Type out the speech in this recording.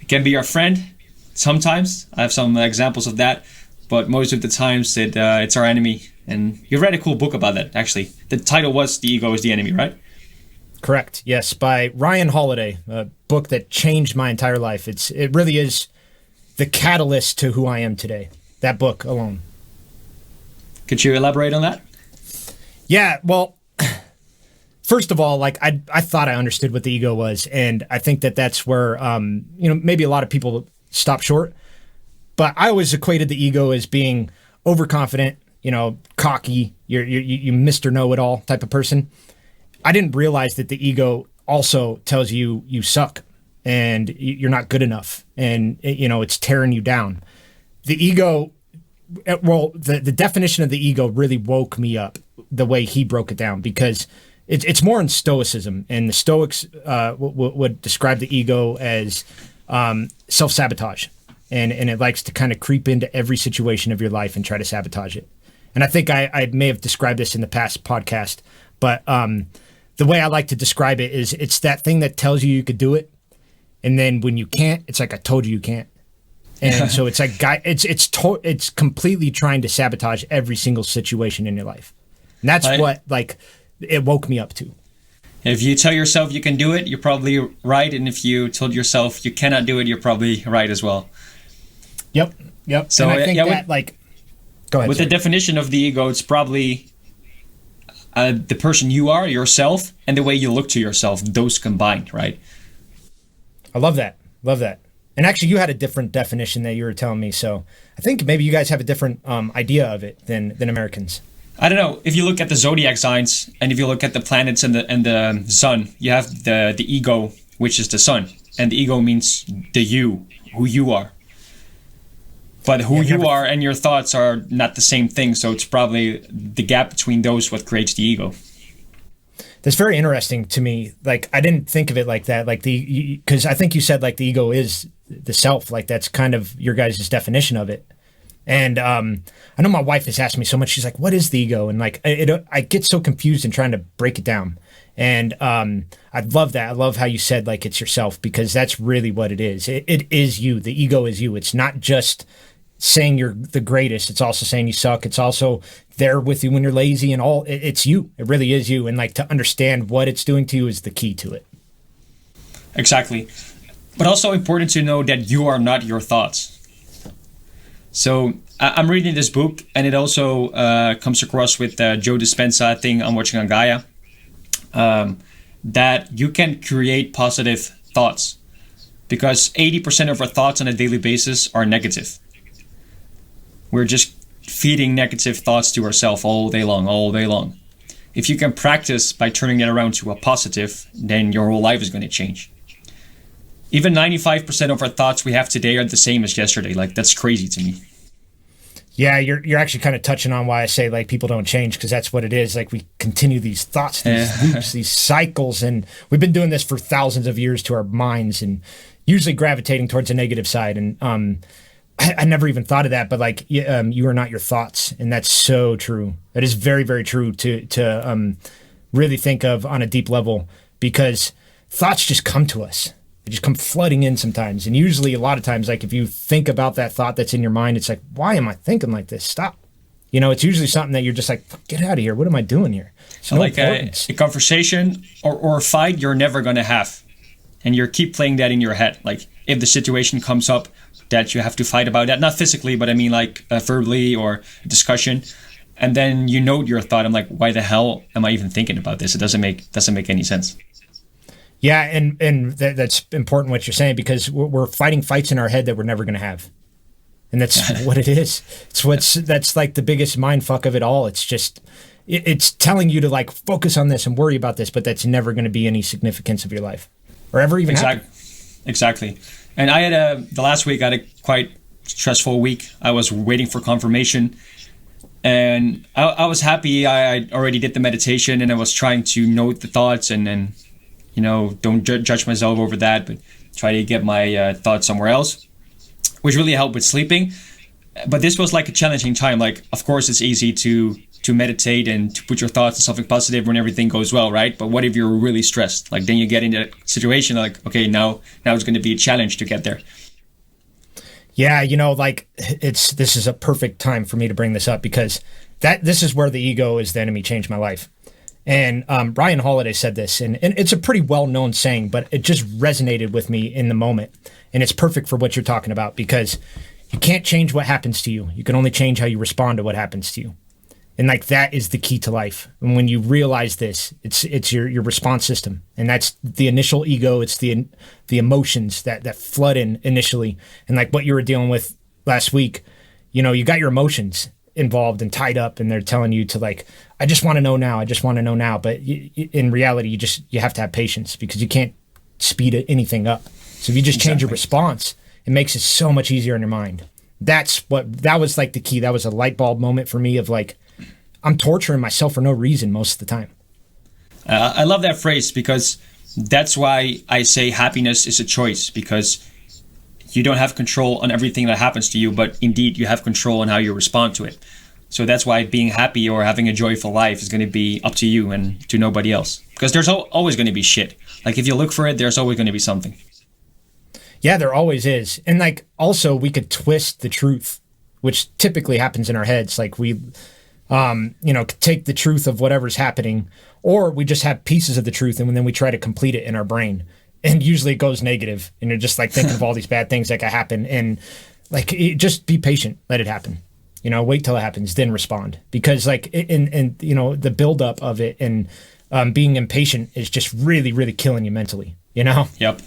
It can be your friend. Sometimes I have some examples of that, but most of the times it's our enemy. And you read a cool book about that, actually. The title was "The Ego is the Enemy," right? Correct. Yes, by Ryan Holiday, a book that changed my entire life. It really is the catalyst to who I am today. That book alone. Could you elaborate on that? Yeah, well, first of all, like I thought I understood what the ego was, and I think that's where maybe a lot of people stop short. But I always equated the ego as being overconfident, cocky, you Mr. Know-it-all type of person. I didn't realize that the ego also tells you suck and you're not good enough, and it's tearing you down. The ego, well, the definition of the ego really woke me up the way he broke it down, because it's more in Stoicism, and the Stoics would describe the ego as self-sabotage, and it likes to kind of creep into every situation of your life and try to sabotage it. And I think I may have described this in the past podcast, but the way I like to describe it is it's that thing that tells you could do it, and then when you can't, it's like, I told you can't. And so it's like it's completely trying to sabotage every single situation in your life. And that's what it woke me up to. If you tell yourself you can do it, you're probably right. And if you told yourself you cannot do it, you're probably right as well. Yep. So and I think go ahead. With the definition of the ego, it's probably the person you are, yourself, and the way you look to yourself, those combined, right? I love that. And actually, you had a different definition that you were telling me. So I think maybe you guys have a different idea of it than Americans. I don't know. If you look at the zodiac signs, and if you look at the planets and the sun, you have the ego, which is the sun, and the ego means the you, who you are. But who you are and your thoughts are not the same thing. So it's probably the gap between those what creates the ego. That's very interesting to me. Like, I didn't think of it like that. Like because I think you said like the ego is the self. Like that's kind of your guys' definition of it. And I know my wife has asked me so much. She's like, "What is the ego?" And like, I get so confused in trying to break it down. And I love that. I love how you said like it's yourself, because that's really what it is. It is you. The ego is you. It's not just saying you're the greatest. It's also saying you suck. It's also there with you when you're lazy and all. It's you. It really is you. And like, to understand what it's doing to you is the key to it. Exactly. But also important to know that you are not your thoughts. So I'm reading this book, and it also comes across with Joe Dispenza thing I'm watching on Gaia, that you can create positive thoughts, because 80% of our thoughts on a daily basis are negative. We're just feeding negative thoughts to ourselves all day long. If you can practice by turning it around to a positive, then your whole life is going to change. Even 95% of our thoughts we have today are the same as yesterday. Like, that's crazy to me. Yeah, you're actually kind of touching on why I say like people don't change, because that's what it is. Like, we continue these thoughts, these loops, these cycles, and we've been doing this for thousands of years to our minds, and usually gravitating towards the negative side. And I never even thought of that, but like you are not your thoughts, and that's so true. That is very, very true to really think of on a deep level, because thoughts just come to us. They just come flooding in sometimes, and usually a lot of times, like if you think about that thought that's in your mind, it's like, why am I thinking like this? Stop. It's usually something that you're just like, get out of here. What am I doing here? It's no like a conversation or a fight you're never going to have, and you keep playing that in your head. Like, if the situation comes up that you have to fight about that, not physically, but I mean like verbally or discussion, and then you note your thought. I'm like, why the hell am I even thinking about this? It doesn't make any sense. Yeah, and that's important what you're saying, because we're fighting fights in our head that we're never going to have, and that's what it is. That's like the biggest mind fuck of it all. It's just it's telling you to like focus on this and worry about this, but that's never going to be any significance of your life or ever even happen. Exactly. And I had the last week I had a quite stressful week. I was waiting for confirmation, and I was happy. I already did the meditation, and I was trying to note the thoughts, and then don't judge myself over that, but try to get my thoughts somewhere else, which really helped with sleeping. But this was like a challenging time. Like, of course, it's easy to to meditate and to put your thoughts on something positive when everything goes well, right? But what if you're really stressed? Like then you get into a situation like, okay, now it's going to be a challenge to get there. Yeah, like this is a perfect time for me to bring this up because this is where the ego is the enemy changed my life. And Ryan Holiday said this, and it's a pretty well-known saying, but it just resonated with me in the moment. And it's perfect for what you're talking about because you can't change what happens to you. You can only change how you respond to what happens to you. And like that is the key to life. And when you realize this, it's your response system. And that's the initial ego. It's the emotions that flood in initially. And like what you were dealing with last week, you got your emotions involved and tied up and they're telling you to like, I just want to know now. I just want to know now. But in reality, you have to have patience because you can't speed anything up. So if you just change your response, it makes it so much easier in your mind. That was like the key. That was a light bulb moment for me of like, I'm torturing myself for no reason most of the time. I love that phrase because that's why I say happiness is a choice, because you don't have control on everything that happens to you, but indeed you have control on how you respond to it. So that's why being happy or having a joyful life is going to be up to you and to nobody else. Because there's always going to be shit. Like if you look for it, there's always going to be something. Yeah, there always is. And like also we could twist the truth, which typically happens in our heads. Like we take the truth of whatever's happening, or we just have pieces of the truth and then we try to complete it in our brain. And usually it goes negative and you're just like thinking of all these bad things that could happen. And like, just be patient, let it happen, wait till it happens, then respond. Because like, the buildup of it and being impatient is just really, really killing you mentally, Yep.